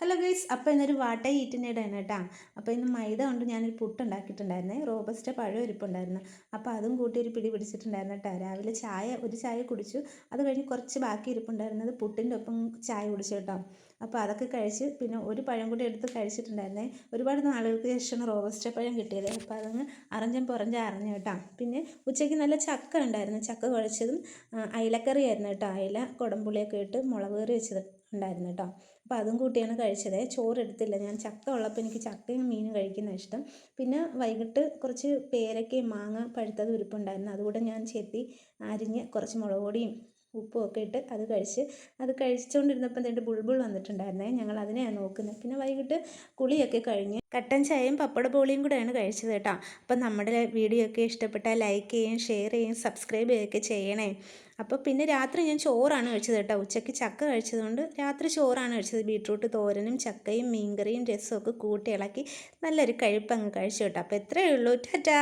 Hello guys, അപ്പോൾ ഇന്നൊരു വാട്ട ഈറ്റിനിടാണ് കേട്ടോ. അപ്പോൾ ഇന്ന് മൈദ കൊണ്ട് ഞാനൊരു പുട്ടുണ്ടാക്കിയിട്ടുണ്ടായിരുന്നേ. റോബസ്റ്റ പഴം ഇരിപ്പുണ്ടായിരുന്നു. അപ്പോൾ അതും കൂട്ടി ഒരു പിടി പിടിച്ചിട്ടുണ്ടായിരുന്നു കേട്ടോ. രാവിലെ ഒരു ചായ കുടിച്ചു. അത് കഴിഞ്ഞ് കുറച്ച് ബാക്കി ഇരിപ്പുണ്ടായിരുന്നത് പുട്ടിൻ്റെ ഒപ്പം ചായ കുടിച്ചു കേട്ടോ. അപ്പോൾ അതൊക്കെ കഴിച്ച് പിന്നെ ഒരു പഴം കൂടി എടുത്ത് കഴിച്ചിട്ടുണ്ടായിരുന്നേ. ഒരുപാട് നാളുകൾക്ക് ശേഷമാണ് റോബസ്റ്റ പഴം കിട്ടിയത്. അപ്പോൾ അതങ്ങ് അറിഞ്ഞു കേട്ടോ. പിന്നെ ഉച്ചയ്ക്ക് നല്ല ചക്ക ഉണ്ടായിരുന്നു. ചക്ക കുഴച്ചതും അയിലക്കറി ആയിരുന്നു കേട്ടോ. അയില കുടംപുളിയൊക്കെ ഇട്ട് മുളക് കറി വെച്ചത് ഉണ്ടായിരുന്നു കേട്ടോ. അപ്പോൾ അതും കൂട്ടിയാണ് കഴിച്ചത്. ചോറ് എടുത്തില്ല. ഞാൻ ചക്ക ഉള്ളപ്പോൾ എനിക്ക് ചക്കയും മീനും കഴിക്കുന്ന ഇഷ്ടം. പിന്നെ വൈകിട്ട് കുറച്ച് പേരയ്ക്കയും മാങ്ങ പഴുത്തതും ഇരിപ്പുണ്ടായിരുന്നു. അതുകൂടെ ഞാൻ ചെത്തി അരിഞ്ഞ് കുറച്ച് മുളക് പൊടിയും ഉപ്പും ഒക്കെ ഇട്ട് അത് കഴിച്ചുകൊണ്ടിരുന്നപ്പോൾ എൻ്റെ ബുൾബുൾ വന്നിട്ടുണ്ടായിരുന്നേ. ഞങ്ങൾ അതിനെയാണ് നോക്കുന്നത്. പിന്നെ വൈകിട്ട് കുളിയൊക്കെ കഴിഞ്ഞ് കട്ടൻ ചായയും പപ്പട ബോളിയും കൂടെയാണ് കഴിച്ചത് കേട്ടോ. അപ്പം നമ്മുടെ വീഡിയോ ഒക്കെ ഇഷ്ടപ്പെട്ടാൽ ലൈക്ക് ചെയ്യുകയും ഷെയർ ചെയ്യുകയും സബ്സ്ക്രൈബ് ചെയ്യുകയൊക്കെ ചെയ്യണേ. അപ്പോൾ പിന്നെ രാത്രി ഞാൻ ചോറാണ് കഴിച്ചത് കേട്ടോ. ഉച്ചയ്ക്ക് ചക്ക കഴിച്ചതുകൊണ്ട് രാത്രി ചോറാണ് കഴിച്ചത്. ബീട്രൂട്ട് തോരനും ചക്കയും മീൻകറിയും രസമൊക്കെ കൂട്ടി ഇളക്കി നല്ലൊരു കഴിപ്പങ്ങ് കഴിച്ചു കേട്ടോ. അപ്പോൾ ഇത്രയേ ഉള്ളൂ. ടാറ്റാ.